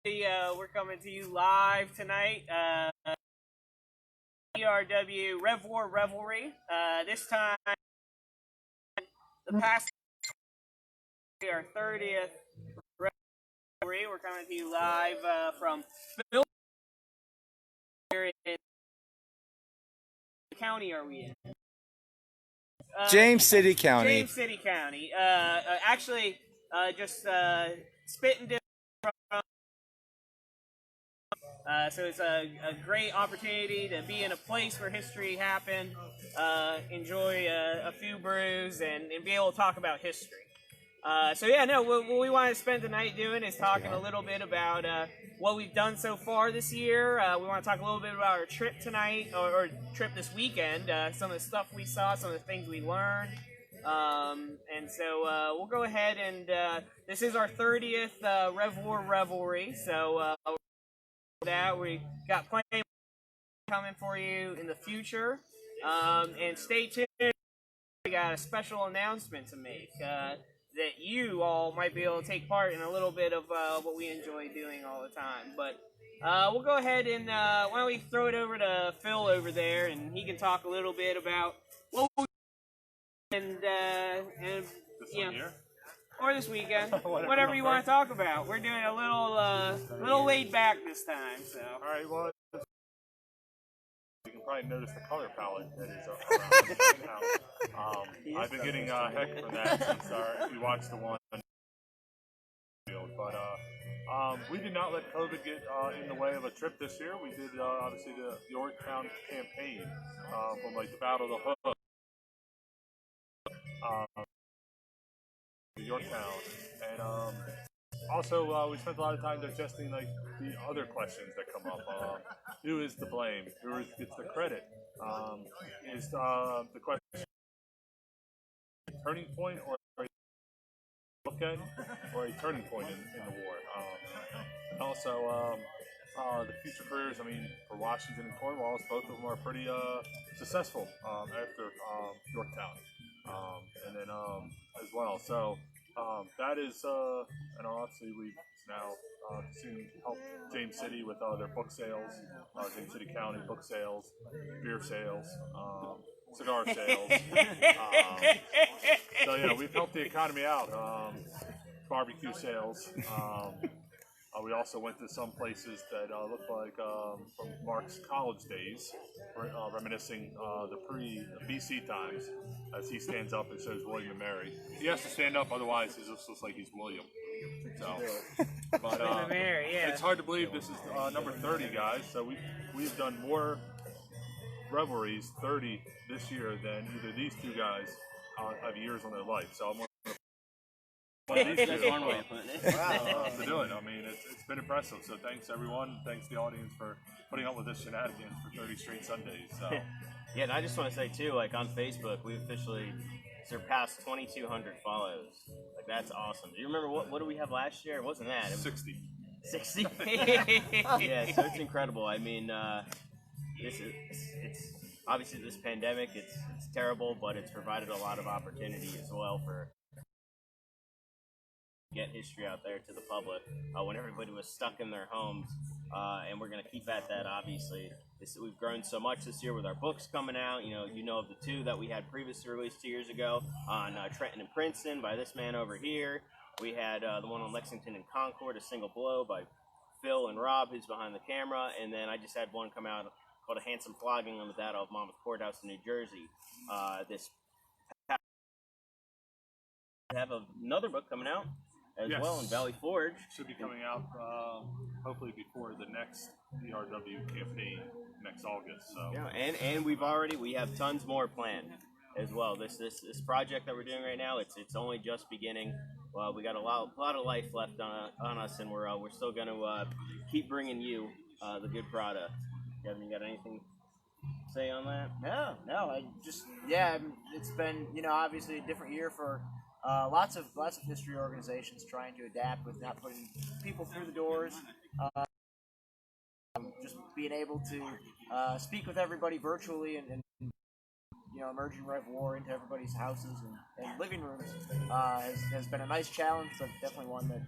We're coming to you live tonight. ERW Rev War Revelry. This time, the past our 30th Revelry. We're coming to you live from Billsburg. In county are we in? James City County. James City County. Actually, just spitting distance from. So it's a great opportunity to be in a place where history happened, enjoy a few brews, and be able to talk about history. What we want to spend the night doing is talking a little bit about what we've done so far this year. We want to talk a little bit about our trip tonight, or trip this weekend, some of the stuff we saw, some of the things we learned. We'll go ahead and this is our 30th Rev War Revelry, so that we got plenty coming for you in the future. And stay tuned, we got a special announcement to make that you all might be able to take part in a little bit of what we enjoy doing all the time. But we'll go ahead and why don't we throw it over to Phil over there, and he can talk a little bit about what we and you know, or this weekend, whatever you want to talk about. We're doing a little laid back this time. So. All right. Well, you can probably notice the color palette that is around now. I've been getting heck for that since we watched the one. But we did not let COVID get in the way of a trip this year. We did obviously the Yorktown campaign from like the Battle of the Hook. Yorktown, and also we spent a lot of time digesting like the other questions that come up. Who is to blame? Who gets the credit? Is the question a turning point or a look at, or a turning point in the war? And also the future careers. I mean, for Washington and Cornwallis, both of them are pretty successful after Yorktown. And then as well. So that is, and obviously we've now soon helped James City with their book sales, James City County book sales, beer sales, cigar sales. So yeah, we've helped the economy out. Barbecue sales. We also went to some places that looked like from Mark's college days, reminiscing the pre-BC times, as he stands up and shows William and Mary. He has to stand up, otherwise he just looks like he's William. So, but it's hard to believe this is number 30, guys. So we've done more revelries, 30 this year, than either these two guys have years on their life. So I'm That's one way of putting it. To do it. I mean, it's been impressive. So thanks everyone. Thanks the audience for putting up with this shenanigans for 30 straight Sundays. So yeah, and I just want to say too, like on Facebook, we officially surpassed 2,200 follows. Like that's awesome. Do you remember what did we have last year? It wasn't that. It was 60. 60. Yeah, so it's incredible. I mean, it's obviously this pandemic. It's terrible, but it's provided a lot of opportunity as well for. Get history out there to the public when everybody was stuck in their homes, and we're going to keep at that. Obviously, we've grown so much this year with our books coming out. You know of the two that we had previously released 2 years ago on Trenton and Princeton by this man over here. We had the one on Lexington and Concord, A Single Blow by Phil and Rob, who's behind the camera, and then I just had one come out called A Handsome Flogging on the Battle of Monmouth Courthouse in New Jersey. I have another book coming out as well in Valley Forge. Should be coming out hopefully before the next ERW campaign next August. So yeah, and we have tons more planned as well. This project that we're doing right now, it's only just beginning. Well, we got a lot of life left on us, and we're still going to keep bringing you the good product. Kevin, you got anything to say on that? No. It's been obviously a different year for. Lots of history organizations trying to adapt with not putting people through the doors, just being able to speak with everybody virtually and emerging Rev War into everybody's houses and living rooms has been a nice challenge, but definitely one that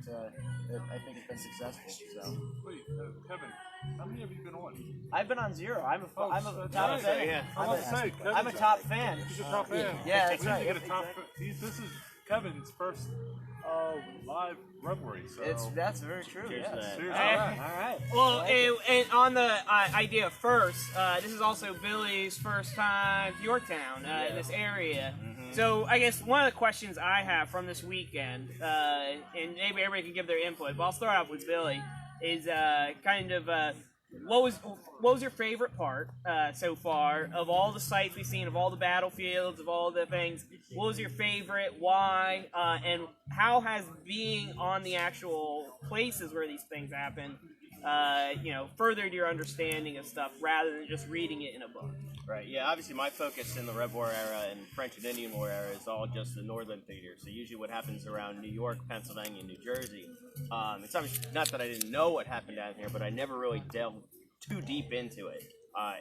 I think has been successful. So. Wait, Kevin, how many have you been on? I've been on 0. I'm a top right. fan. Yeah. I'm a top fan. He's a top fan. Yeah, that's right. Get a top. This is Kevin's first live revelry. So that's very true. Cheers Yes. to that. Cheers. All right. Well, and on the idea first, this is also Billy's first time to Yorktown in this area. So I guess one of the questions I have from this weekend, and maybe everybody can give their input, but I'll start off with Billy, is kind of what was your favorite part so far of all the sites we've seen, of all the battlefields, of all the things? What was your favorite? Why? And how has being on the actual places where these things happen, furthered your understanding of stuff rather than just reading it in a book? Right, yeah, obviously my focus in the Rev War era and French and Indian War era is all just the northern theater. So usually what happens around New York, Pennsylvania, and New Jersey. It's obviously not that I didn't know what happened down here, but I never really delved too deep into it.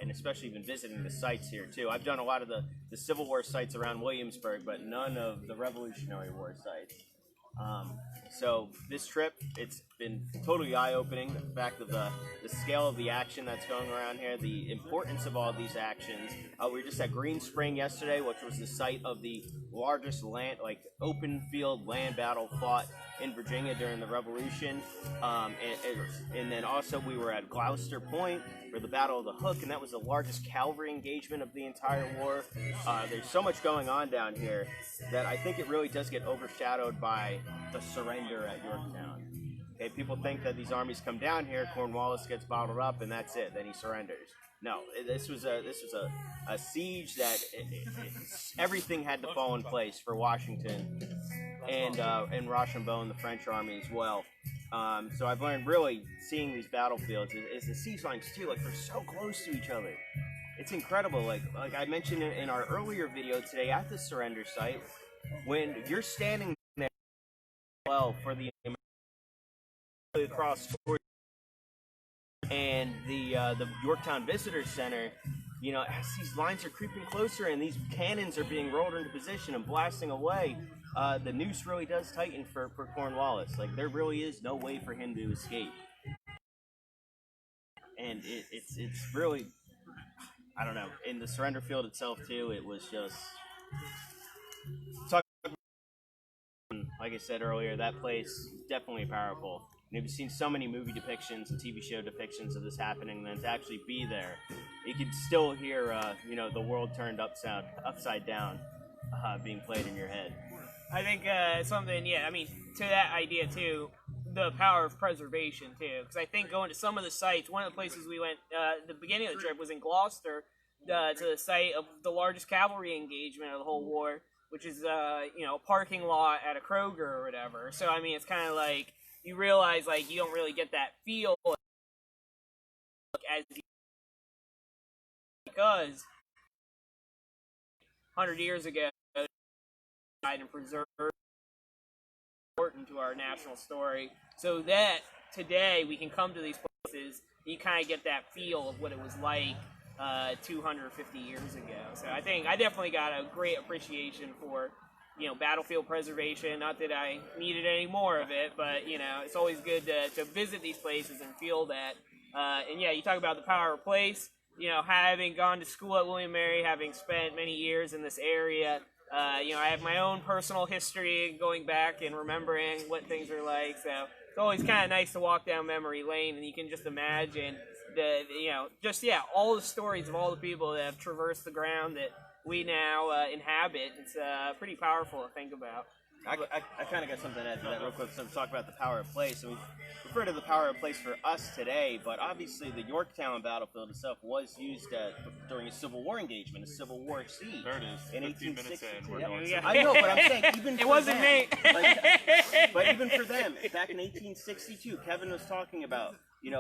And especially even visiting the sites here too. I've done a lot of the Civil War sites around Williamsburg, but none of the Revolutionary War sites. So this trip, it's been totally eye-opening. The fact of the scale of the action that's going around here, the importance of all these actions. We were just at Green Spring yesterday, which was the site of the largest open field land battle fought in Virginia during the Revolution. And then also we were at Gloucester Point for the Battle of the Hook, and that was the largest cavalry engagement of the entire war. There's so much going on down here that I think it really does get overshadowed by the surrender at Yorktown. Okay, people think that these armies come down here, Cornwallis gets bottled up, and that's it. Then he surrenders. No, this was a siege that everything had to fall in place for Washington and Rochambeau and the French army as well. So I've learned really seeing these battlefields is the siege lines too. Like they're so close to each other. It's incredible. Like I mentioned in our earlier video today at the surrender site, when you're standing there, for the across and the Yorktown Visitor Center, as these lines are creeping closer and these cannons are being rolled into position and blasting away, the noose really does tighten for Cornwallis. Like there really is no way for him to escape, and it's really, I don't know. In the surrender field itself too, it was just like I said earlier, that place is definitely powerful. And we've seen so many movie depictions and TV show depictions of this happening, and then to actually be there, you could still hear, the world turned upside down, being played in your head. I think something, to that idea too, the power of preservation too. Because I think going to some of the sites, one of the places we went, the beginning of the trip was in Gloucester, to the site of the largest cavalry engagement of the whole war, which is, a parking lot at a Kroger or whatever. So, it's kind of like, you realize, you don't really get that feel because 100 years ago, and preserved important to our national story, so that today we can come to these places and you kind of get that feel of what it was like 250 years ago. So I think I definitely got a great appreciation for battlefield preservation. Not that I needed any more of it, but it's always good to visit these places and feel that. And yeah, you talk about the power of place. Having gone to school at William Mary, having spent many years in this area, I have my own personal history going back and remembering what things are like. So it's always kind of nice to walk down memory lane, and you can just imagine all the stories of all the people that have traversed the ground that we now inhabit. It's pretty powerful to think about. I kind of got something to add to that real quick. So to talk about the power of place, and we refer to the power of place for us today, but obviously the Yorktown battlefield itself was used during a Civil War engagement, a Civil War siege. There it is. In 15 minutes in, we're going. Yeah. I know, but I'm saying even It wasn't me. But even for them, back in 1862, Kevin was talking about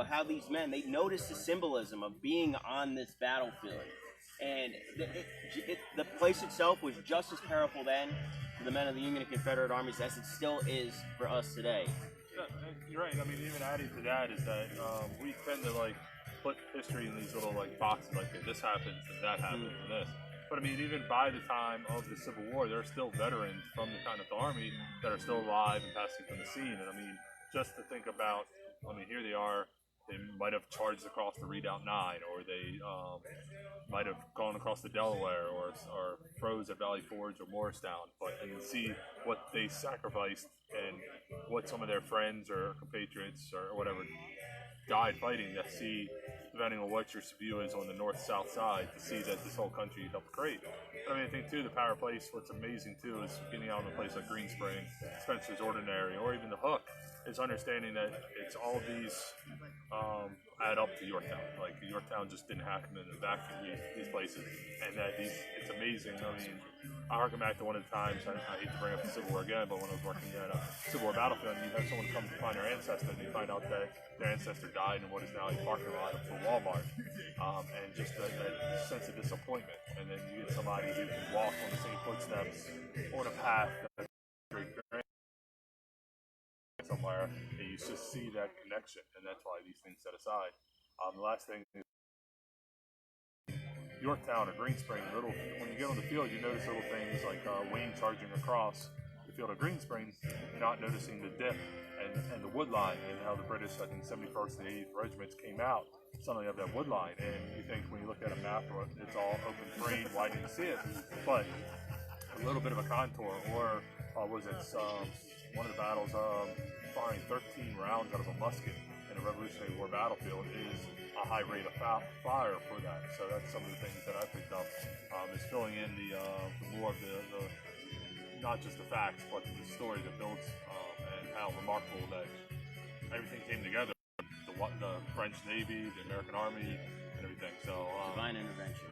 how these men, they noticed the symbolism of being on this battlefield. And the place itself was just as powerful then for the men of the Union and Confederate armies as it still is for us today. Yeah, you're right. Even adding to that is that we tend to put history in these little boxes, this happens and that happens and this. But I mean, even by the time of the Civil War, there are still veterans from the Continental Army that are still alive and passing from the scene. And I mean, just to think about, I mean, here they are. They might have charged across the Redoubt 9, or they might have gone across the Delaware, or froze at Valley Forge or Morristown. But you can see what they sacrificed and what some of their friends or compatriots or whatever died fighting, to see, depending on what your view is on the north-south side, to see that this whole country helped create. But I mean, I think too, the Power Place, what's amazing too is getting out in a place like Green Spring, Spencer's Ordinary, or even the Hook, is understanding that it's all these add up to Yorktown. Like, Yorktown just didn't happen in a vacuum, these places, and that it's amazing. I mean, I harken back to one of the times, I hate to bring up the Civil War again, but when I was working at a Civil War battlefield, and you have someone come to find their ancestor, and you find out that their ancestor died in what is now a parking lot for Walmart, and just that sense of disappointment. And then you get somebody who can walk on the same footsteps on a path that somewhere, and you just see that connection, and that's why these things set aside. The last thing is Yorktown or Green Spring, when you get on the field, you notice little things like Wayne charging across the field of Green Spring, you're not noticing the dip and the wood line, and how the British, I think 71st and 80th regiments came out, suddenly have that wood line, and you think when you look at a map, it's all open terrain, why didn't you see it? But a little bit of a contour, or was it one of the battles, firing 13 rounds out of a musket in a Revolutionary War battlefield is a high rate of fire for that. So that's some of the things that I picked up, is filling in the more of the not just the facts, but the story that builds, and how remarkable that everything came together. The French Navy, the American Army, and everything. So Divine intervention.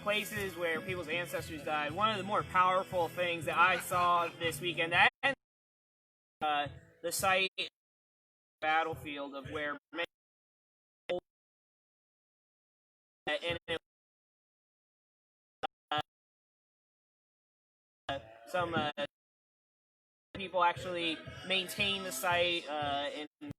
Places where people's ancestors died. One of the more powerful things that I saw this weekend, and the site battlefield of where many and some people actually maintain the site, and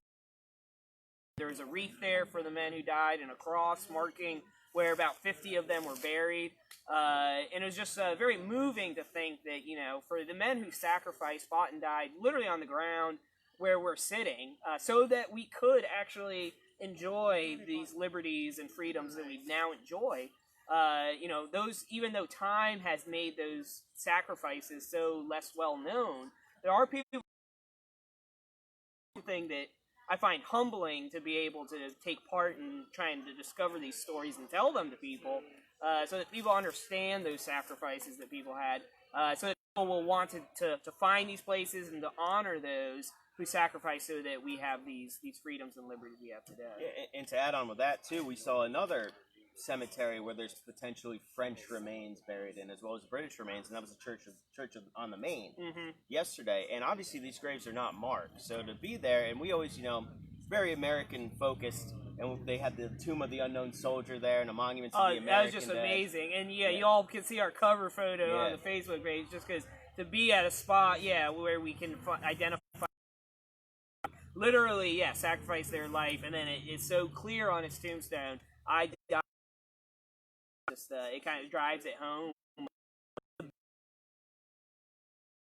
there's a wreath there for the men who died and a cross marking where about 50 of them were buried. And it was just very moving to think that, for the men who sacrificed, fought, and died literally on the ground where we're sitting, so that we could actually enjoy these liberties and freedoms that we now enjoy. Those, even though time has made those sacrifices so less well known, there are people, something that I find humbling to be able to take part in trying to discover these stories and tell them to people, so that people understand those sacrifices that people had, so that people will want to find these places and to honor those who sacrificed so that we have these freedoms and liberties we have today. And to add on with that too, we saw another cemetery where there's potentially French remains buried in, as well as British remains, and that was the church on the Main yesterday. And obviously these graves are not marked, so to be there, and we always, very American focused, and they had the Tomb of the Unknown Soldier there and a monument to the American that was just dead. amazing. And you all can see our cover photo on the Facebook page, just because to be at a spot, where we can identify, literally, sacrifice their life, and then it's so clear on its tombstone. It kind of drives it home.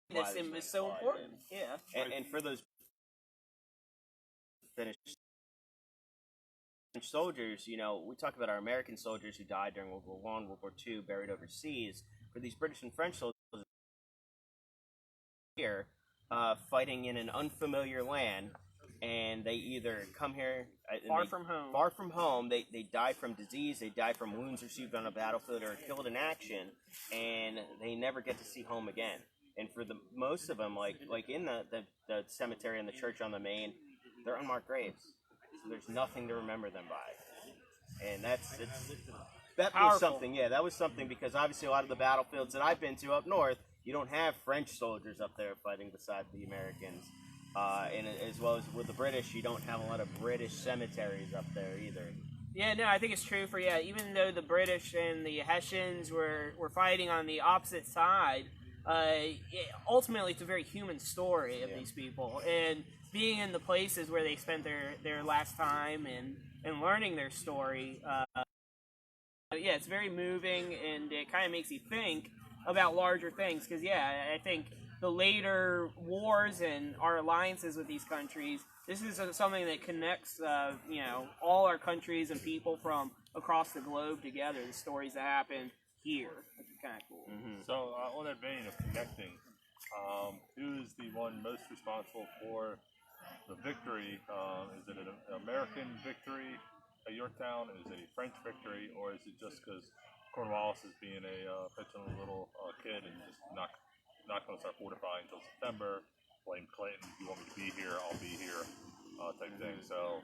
This is so important. And for those Finnish soldiers, we talk about our American soldiers who died during World War I, World War II, buried overseas. For these British and French soldiers here, fighting in an unfamiliar land, and they either come here far from home. They die from disease, they die from wounds received on a battlefield, or killed in action, and they never get to see home again. And for most of them, like in the cemetery and the church on the Main, they're unmarked graves, so there's nothing to remember them by. And that was something. That was something, because obviously a lot of the battlefields that I've been to up north, you don't have French soldiers up there fighting beside the Americans. And as well as with the British, you don't have a lot of British cemeteries up there either. Yeah, no, I think it's true for, even though the British and the Hessians were fighting on the opposite side, ultimately it's a very human story of these people. And being in the places where they spent their last time and learning their story, yeah, it's very moving, and it kind of makes you think about larger things. Because I think the later wars and our alliances with these countries, this is something that connects, all our countries and people from across the globe together. The stories that happen here, which is kind of cool. So, on that vein of connecting, who is the one most responsible for the victory? Is it an American victory at Yorktown? Is it a French victory? Or is it just because Cornwallis is being a petulant little kid and just not going to start fortifying until September? Blame Clinton. If you want me to be here, I'll be here, type thing. So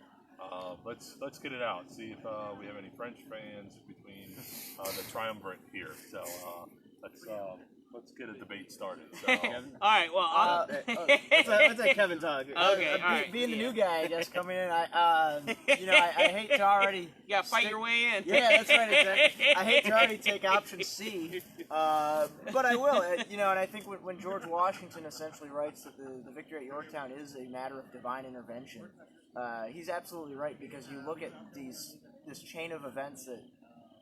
let's get it out. See if we have any French fans between the triumvirate here. So let's get a debate started. So, All right, well, let's let Kevin talk. Okay, all right, being the new guy, I guess, coming in, I hate to already. you gotta fight your way in. Yeah, that's right. Exactly. I hate to already take option C, but I will. And I think when George Washington essentially writes that the victory at Yorktown is a matter of divine intervention, he's absolutely right, because you look at this chain of events that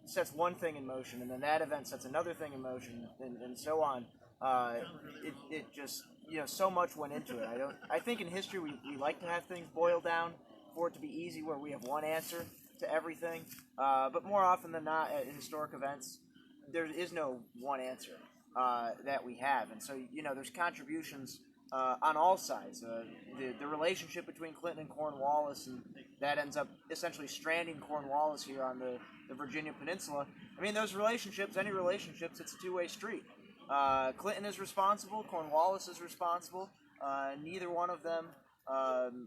sets one thing in motion, and then that event sets another thing in motion, and so on. It just so much went into it. I think in history we like to have things boiled down for it to be easy, where we have one answer to everything. But more often than not, at historic events, there is no one answer that we have, and so there's contributions on all sides. The relationship between Clinton and Cornwallis, and that ends up essentially stranding Cornwallis here on the Virginia Peninsula. I mean, those relationships, any relationships, it's a two-way street. Clinton is responsible, Cornwallis is responsible. Neither one of them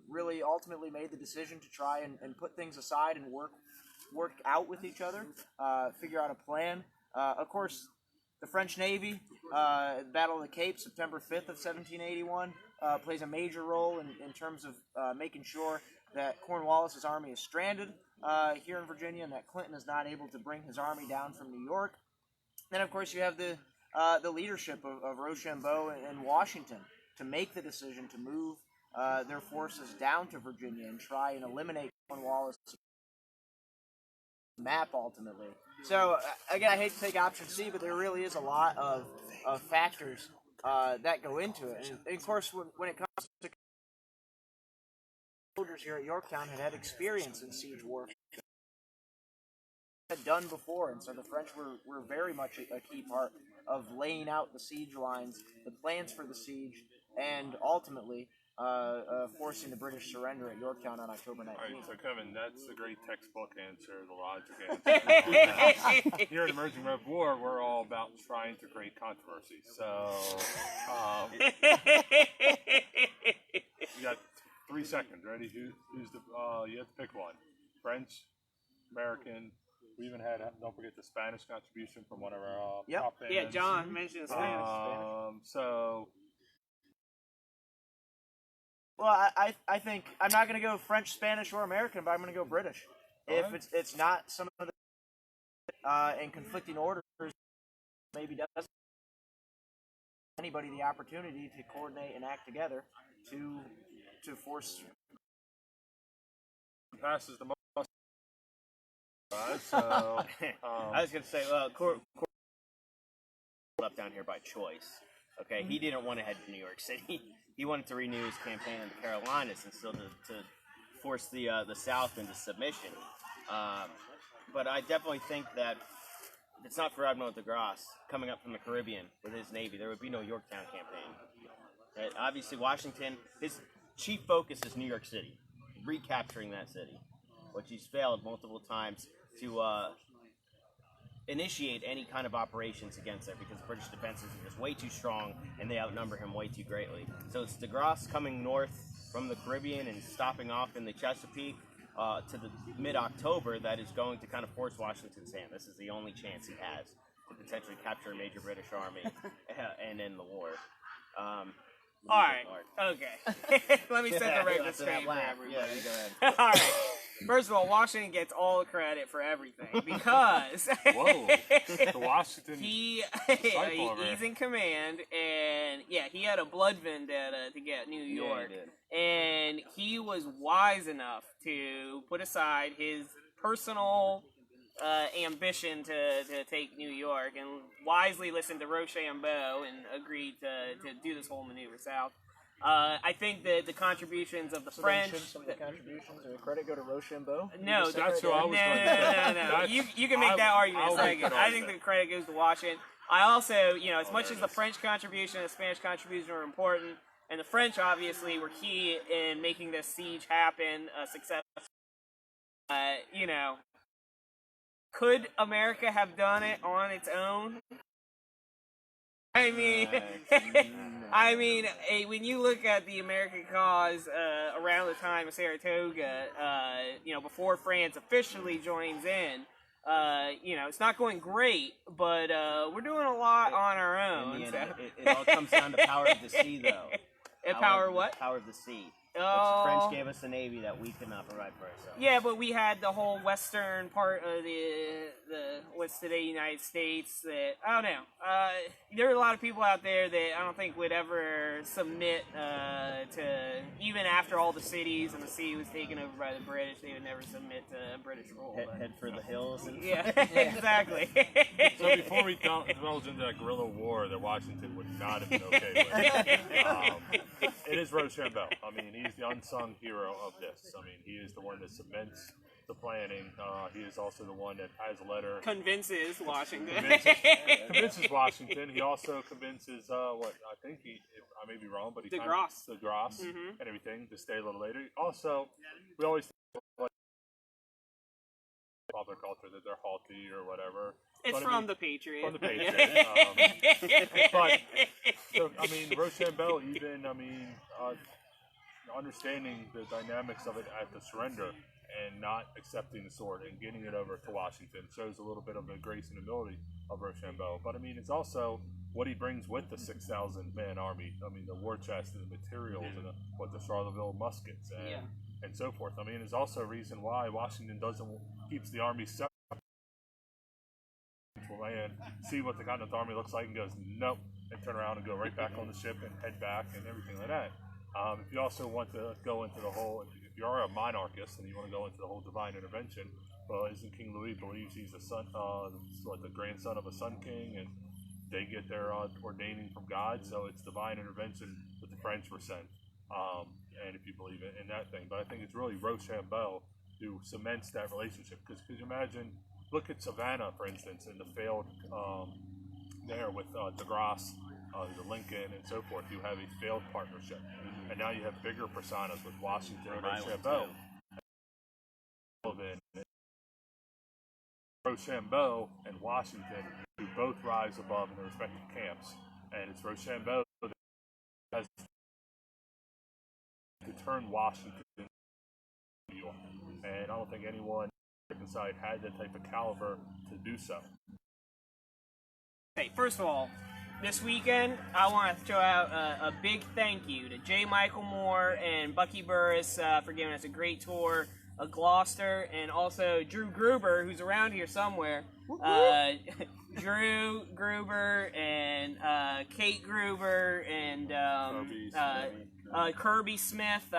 really ultimately made the decision to try and put things aside and work out with each other, figure out a plan. Of course, the French Navy, Battle of the Cape, September 5th of 1781, plays a major role in terms of making sure that Cornwallis' army is stranded here in Virginia, and that Clinton is not able to bring his army down from New York. Then, of course, you have the leadership of Rochambeau and Washington to make the decision to move their forces down to Virginia and try and eliminate Cornwallis' map ultimately. So, again, I hate to take option C, but there really is a lot of factors that go into it. And of course, when it comes to soldiers here at Yorktown had experience in siege warfare, had done before, and so the French were very much a key part of laying out the siege lines, the plans for the siege, and ultimately forcing the British surrender at Yorktown on October 19th. all right, so Kevin, that's the great textbook answer, the logic answer. Here at Emerging Rev War, we're all about trying to create controversy. So, you got 3 seconds. Ready? Who's the? You have to pick one. French, American. We even had, don't forget, the Spanish contribution from one of our top fans. Yeah, John mentioned Spanish. So, Well, I think I'm not going to go French, Spanish, or American, but I'm going to go British. If it's not some of the in conflicting orders, maybe doesn't anybody the opportunity to coordinate and act together to force passes the most. So, I was going to say, up down here by choice. Okay, he didn't want to head to New York City. He wanted to renew his campaign in the Carolinas and still to force the South into submission. But I definitely think that if it's not for Admiral de Grasse coming up from the Caribbean with his Navy, there would be no Yorktown campaign. Right? Obviously, Washington, his chief focus is New York City, recapturing that city, which he's failed multiple times to initiate any kind of operations against there because the British defenses are just way too strong and they outnumber him way too greatly. So it's de Grasse coming north from the Caribbean and stopping off in the Chesapeake to the mid-October that is going to kind of force Washington's hand. This is the only chance he has to potentially capture a major British army and end the war. All right, okay. Let me set the record straight for everybody. Yeah, go ahead. All right. First of all, Washington gets all the credit for everything because whoa, the Washington he's over. in command, and yeah, he had a blood vendetta to get New York, and he was wise enough to put aside his personal ambition to take New York and wisely listened to Rochambeau and agreed to do this whole maneuver south. I think that the contributions of the French. Shouldn't some of the contributions or the credit go to Rochambeau? No, That's who I was going to say. No. You can make that argument in a second. I think the credit goes to Washington. I also, as much as the French contribution and the Spanish contribution are important, and the French obviously were key in making this siege happen successful. Could America have done it on its own? I mean, when you look at the American cause around the time of Saratoga, before France officially joins in, it's not going great, but we're doing a lot on our own. In the end, it all comes down to power of the sea, though. Power what? Power of the sea. Oh. The French gave us a navy that we could not provide for ourselves. Yeah, but we had the whole western part of the what's today United States that, I don't know. There are a lot of people out there that I don't think would ever submit to, even after all the cities and the sea was taken over by the British, they would never submit to British rule. Head for the hills. And yeah, exactly. So before we divulge into that guerrilla war that Washington would not have been okay with, it is Rochambeau. I mean, he's the unsung hero of this. I mean, he is the one that cements the planning. He is also the one that has a letter. Convinces Washington. Convinces Washington. He also convinces, I may be wrong, but he DeGrasse and everything to stay a little later. Also, we always think like popular culture that they're haughty or whatever. It's from the Patriot. From the Patriot. But, so, I mean, Rochambeau even, understanding the dynamics of it at the surrender and not accepting the sword and getting it over to Washington shows a little bit of the grace and humility of Rochambeau. But, it's also what he brings with the 6,000-man army. The war chest and the materials and the Charleville muskets and so forth. It's also a reason why Washington keeps the army separate. Land, see what the Continental Army looks like, and goes, nope, and turn around and go right back on the ship and head back and everything like that. If you also want to go into the whole, if you are a monarchist and you want to go into the whole divine intervention, well, isn't King Louis believes he's the son, the grandson of a sun king, and they get their ordaining from God, so it's divine intervention that the French were sent. And if you believe in that thing, but I think it's really Rochambeau who cements that relationship, because could you imagine? Look at Savannah, for instance, and the failed there with DeGrasse, the Lincoln, and so forth. You have a failed partnership, and now you have bigger personas with Washington and Rochambeau. Rochambeau and Washington, who both rise above in their respective camps, and it's Rochambeau that has to turn Washington into New York, and I don't think anyone side had that type of caliber to do so. Hey, first of all, this weekend I want to throw out a big thank you to J. Michael Moore and Bucky Burris for giving us a great tour of Gloucester, and also Drew Gruber, who's around here somewhere. Drew Gruber and Kate Gruber and Kirby Smith.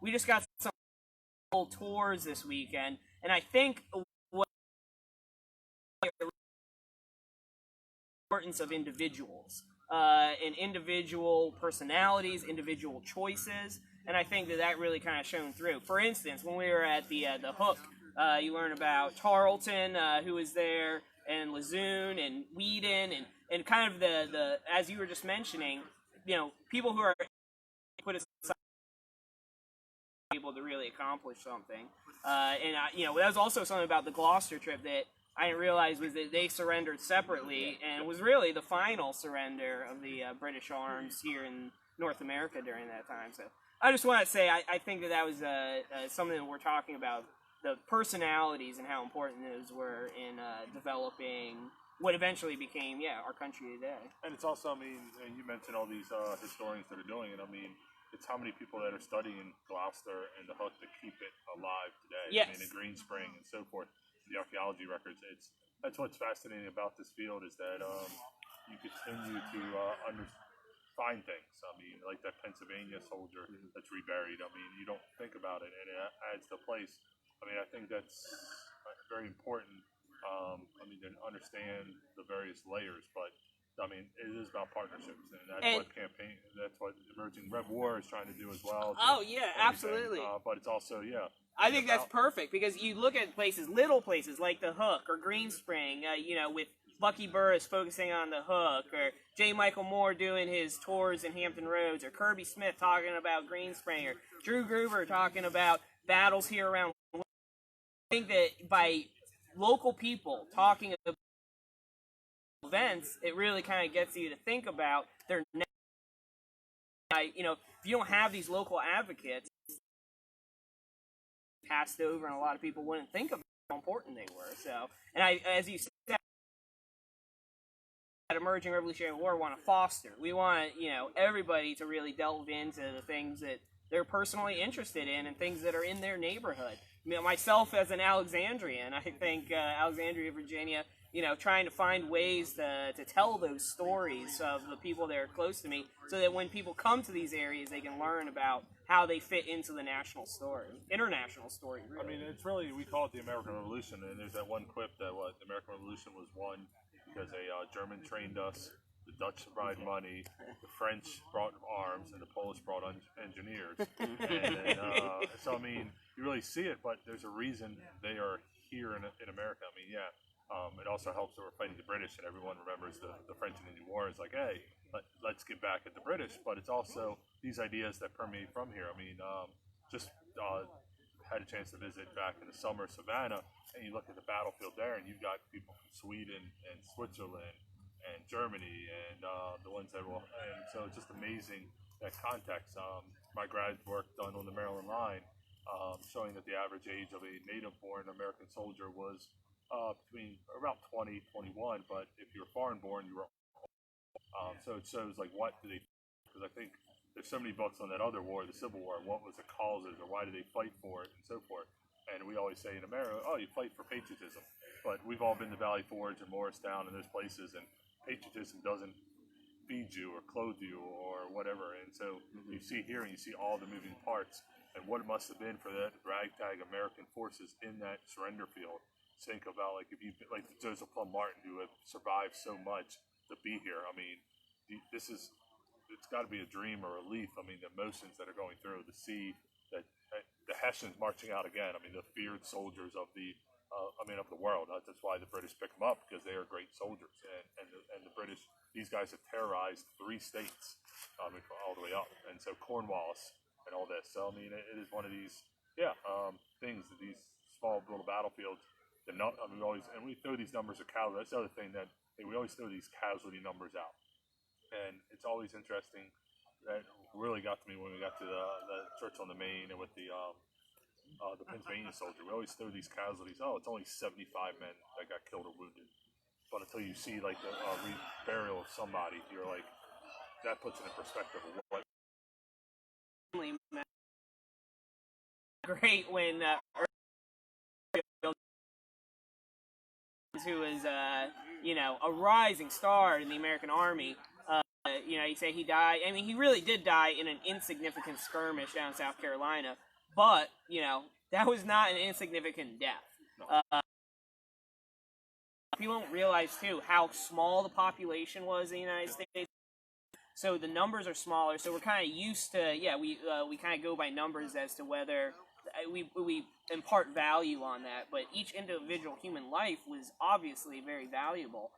We just got some tours this weekend. And I think what the importance of individuals and individual personalities, individual choices, and I think that really kind of shone through. For instance, when we were at the Hook, you learn about Tarleton, who was there, and Lejeune, and Whedon, and kind of the as you were just mentioning, people who are put aside able to really accomplish something. That was also something about the Gloucester trip that I didn't realize was that they surrendered separately, and was really the final surrender of the British arms here in North America during that time. So I just want to say I think that was something that we're talking about, the personalities and how important those were in developing what eventually became, our country today. And it's also, you mentioned all these historians that are doing it. It's how many people that are studying Gloucester and the Hook to keep it alive today. Yes. In Green Spring and so forth, the archaeology records. That's what's fascinating about this field, is that you continue to find things. Like that Pennsylvania soldier that's reburied. You don't think about it, and it adds to place. I think that's very important. I mean, to understand the various layers, but I mean, it is about partnerships, and that's what emerging Rev War is trying to do as well. Oh yeah, absolutely. But it's also I think that's perfect because you look at places, little places like the Hook or Green Spring, with Bucky Burris focusing on the Hook, or J. Michael Moore doing his tours in Hampton Roads, or Kirby Smith talking about Green Spring, or Drew Gruber talking about battles here around. I think that by local people talking about events, it really kind of gets you to think about their. If you don't have these local advocates, passed over, and a lot of people wouldn't think of how important they were. So, and as you said, that emerging Revolutionary War, want to foster. We want everybody to really delve into the things that they're personally interested in and things that are in their neighborhood. Myself as an Alexandrian, I think Alexandria, Virginia, trying to find ways to tell those stories of the people that are close to me, so that when people come to these areas, they can learn about how they fit into the national story, international story. Really. I mean, it's really, we call it the American Revolution, and there's that one quip that the American Revolution was won because a German trained us, the Dutch supplied money, the French brought arms, and the Polish brought engineers. So I mean, you really see it, but there's a reason they are here in America. I mean, it also helps that we're fighting the British, and everyone remembers the French and Indian War. It's like, hey, let's get back at the British. But it's also these ideas that permeate from here. I mean, had a chance to visit back in the summer Savannah, and you look at the battlefield there, and you've got people from Sweden and Switzerland and Germany, and the ones that will. And so it's just amazing that context. My grad work done on the Maryland line, showing that the average age of a native-born American soldier was between about 20, 21, but if you're foreign-born, you were so it shows like what do they, because I think there's so many books on that other war, the Civil War, what was the causes or why did they fight for it and so forth. And we always say in America, oh, you fight for patriotism, but we've all been to Valley Forge and Morristown and those places, and patriotism doesn't feed you or clothe you or whatever. And so you see here and you see all the moving parts and what it must have been for that ragtag American forces in that surrender field. Think about like Joseph Plum Martin, who have survived so much to be here. I mean, it's got to be a dream or a relief. I mean, the emotions that are going through, to see that the Hessians marching out again. I mean, the feared soldiers of the world. That's why the British pick them up, because they are great soldiers. And the British, these guys have terrorized 3 states, all the way up. And so Cornwallis and all this. So I mean, it is one of these things that these small little battlefields. We throw these numbers of casualties. That's the other thing that we always throw these casualty numbers out, and it's always interesting. That really got to me when we got to the church on the Main and with the Pennsylvania soldier. We always throw these casualties. Oh, it's only 75 men that got killed or wounded, but until you see like the burial of somebody, you're like, that puts it in perspective of what. Great when. Who was, a rising star in the American Army. You say he died. I mean, he really did die in an insignificant skirmish down in South Carolina. But, that was not an insignificant death. People don't realize, too, how small the population was in the United States. So the numbers are smaller. So we're kind of used to, we kind of go by numbers as to whether we impart value on that, but each individual human life was obviously very valuable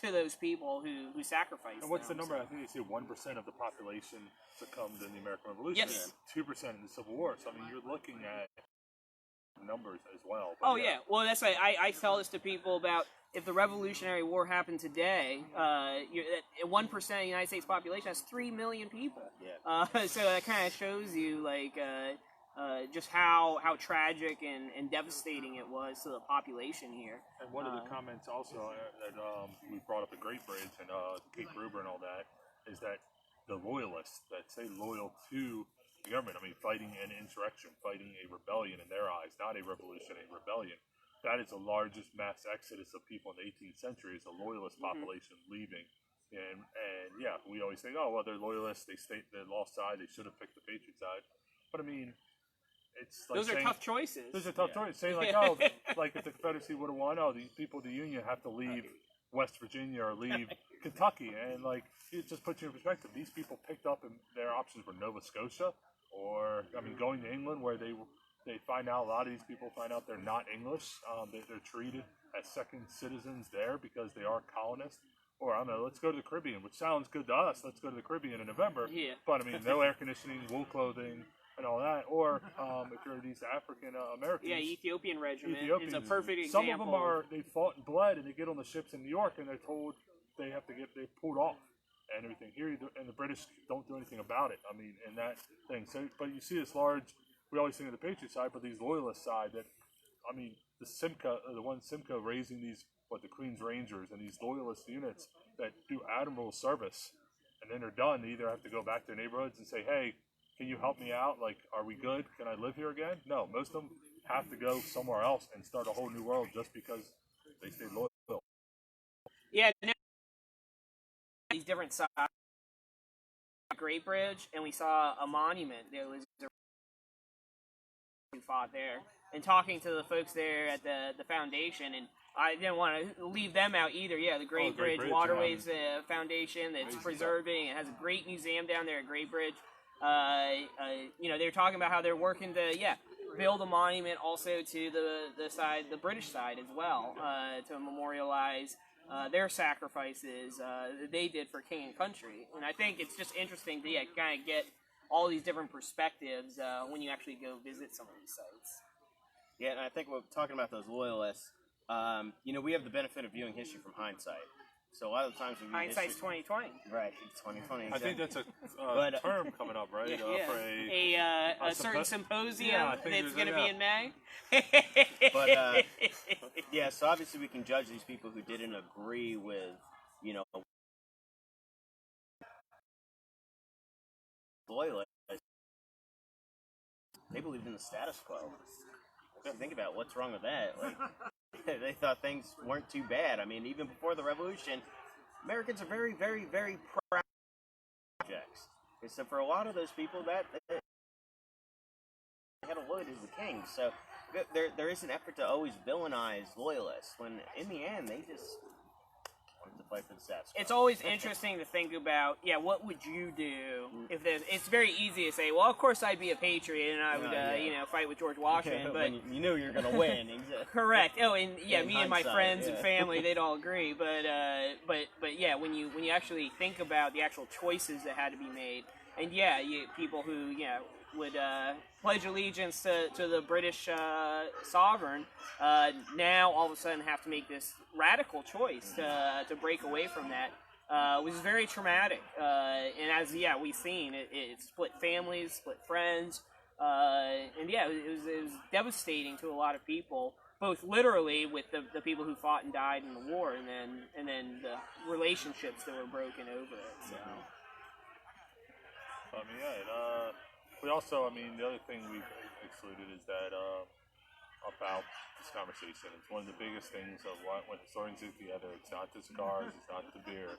to those people who sacrificed. And what's the number? I think they say 1% of the population succumbed in the American Revolution, yes. and 2% in the Civil War. So I mean, you're looking at numbers as well. But well, that's why I tell this to people about if the Revolutionary War happened today. 1% of the United States population, that's 3 million people. Yeah. So that kind of shows you just how tragic and devastating it was to the population here. And one of the comments also that we brought up at Great Bridge and Kate Gruber and all that is that the Loyalists that say loyal to the government, I mean, fighting an insurrection, fighting a rebellion in their eyes, not a revolution, a rebellion. That is the largest mass exodus of people in the 18th century, is the Loyalist population leaving. And we always think, oh, well, they're Loyalists, they lost side, they should have picked the Patriot side. But I mean, it's like Those are saying, tough choices. Those are tough choices. Saying like, oh, like if the Confederacy would have won, oh, the people of the Union have to leave West Virginia or leave Kentucky, and like it just puts you in perspective. These people picked up, and their options were Nova Scotia, or I mean, going to England, where they find out a lot of these people find out they're not English. They're treated as second citizens there because they are colonists. Or I don't know, let's go to the Caribbean, which sounds good to us. Let's go to the Caribbean in November. Yeah. But I mean, no air conditioning, wool clothing, and all that. Or if you're these African Americans. Yeah, Ethiopian regiment. Ethiopians, It's a perfect example. Some of them they fought and bled, and they get on the ships in New York, and they're told they have to they're pulled off and everything. Here, and the British don't do anything about it. I mean, and that thing. So, but you see this large. We always think of the Patriot side, but these Loyalist side that, I mean, the one Simcoe raising these, the Queen's Rangers and these Loyalist units that do admirable service, and then they're done. They either have to go back to their neighborhoods and say, hey, can you help me out? Like, are we good? Can I live here again? No, most of them have to go somewhere else and start a whole new world just because they stayed loyal. Yeah, these different sides. Great Bridge, and we saw a monument. There was who fought there, and talking to the folks there at the foundation, and I didn't want to leave them out either. Yeah, the Great Bridge Waterways Foundation that's preserving. It has a great museum down there at Great Bridge. You know, they were talking about how they're working to build a monument also to the British side as well, to memorialize their sacrifices that they did for king and country. And I think it's just interesting to kind of get all these different perspectives when you actually go visit some of these sites. Yeah, and I think we're talking about those Loyalists. You know, we have the benefit of viewing history from hindsight. So a lot of the times we view Hindsight's 2020. Right, 2020. Exactly. I think that's a term coming up, right? For a certain symposium that's going to be in May. But yeah, so obviously we can judge these people who didn't agree with, you know, Loyalists. They believed in the status quo. So think about what's wrong with that. Like, they thought things weren't too bad. I mean, even before the Revolution, Americans are very, very, very proud of subjects. So for a lot of those people, that they had a Lloyd as the king. So there is an effort to always villainize Loyalists, when in the end they just wanted to fight for the status quo. It's always interesting to think about, what would you do if there's... It's very easy to say, well, of course I'd be a patriot and I would, fight with George Washington, but... you knew you were going to win. Correct. Oh, and me and my friends and family, they'd all agree. But when you actually think about the actual choices that had to be made, and people who would pledge allegiance to the British sovereign now all of a sudden have to make this radical choice to break away from that, which is very traumatic. And as we've seen, it split families, split friends, and it was devastating to a lot of people, both literally with the people who fought and died in the war, and then the relationships that were broken over it. So. I mean, we also, the other thing we've excluded is that about this conversation, it's one of the biggest things of when historians get together. It's not the cigars, it's not the beer,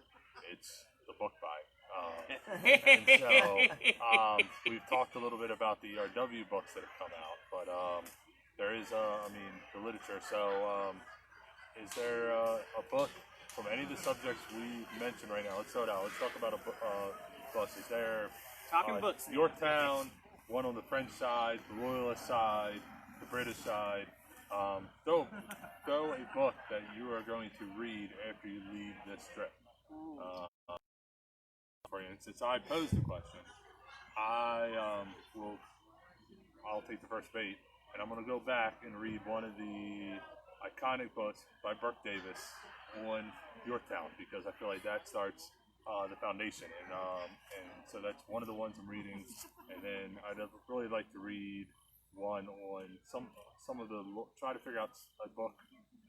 it's the book buying. And so we've talked a little bit about the ERW books that have come out, but there is, the literature. So is there a book from any of the subjects we mentioned right now? Let's throw it out. Let's talk about a book. Is there Talking books. Yorktown, one on the French side, the Royalist side, the British side. Throw a book that you are going to read after you leave this trip. For instance, I posed the question. I'll take the first bait, and I'm going to go back and read one of the iconic books by Burke Davis on Yorktown, because I feel like that starts the foundation, and so that's one of the ones I'm reading. And then I'd really like to read one on some of the, try to figure out a book,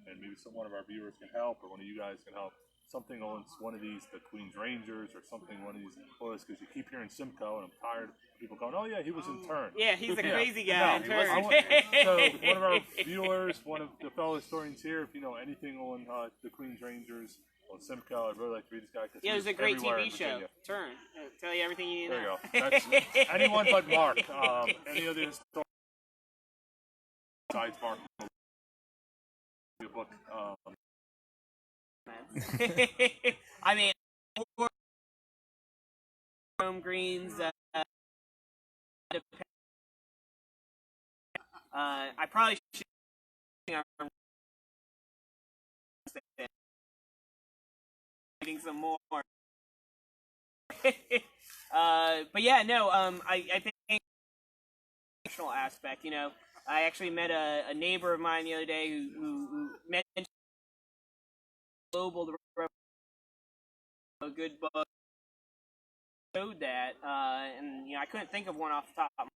and maybe one of our viewers can help, or one of you guys can help, something on one of these, the Queen's Rangers, or something, one of these boys, because you keep hearing Simcoe, and I'm tired of people going, oh yeah, he was in Turn. Yeah, he's a crazy guy in Turn. So one of our viewers, one of the fellow historians here, if you know anything on the Queen's Rangers, on Simcoe, I'd really like to read this guy. There's a great TV show, Turn. It'll tell you everything you need to know. There you go. That's anyone but Mark. Any of the historians besides Mark, the book. I mean, home greens. I probably should reading some more. But yeah, no. I think emotional aspect. You know, I actually met a neighbor of mine the other day who mentioned Global, a good book. Showed that, and you know, I couldn't think of one off the top of my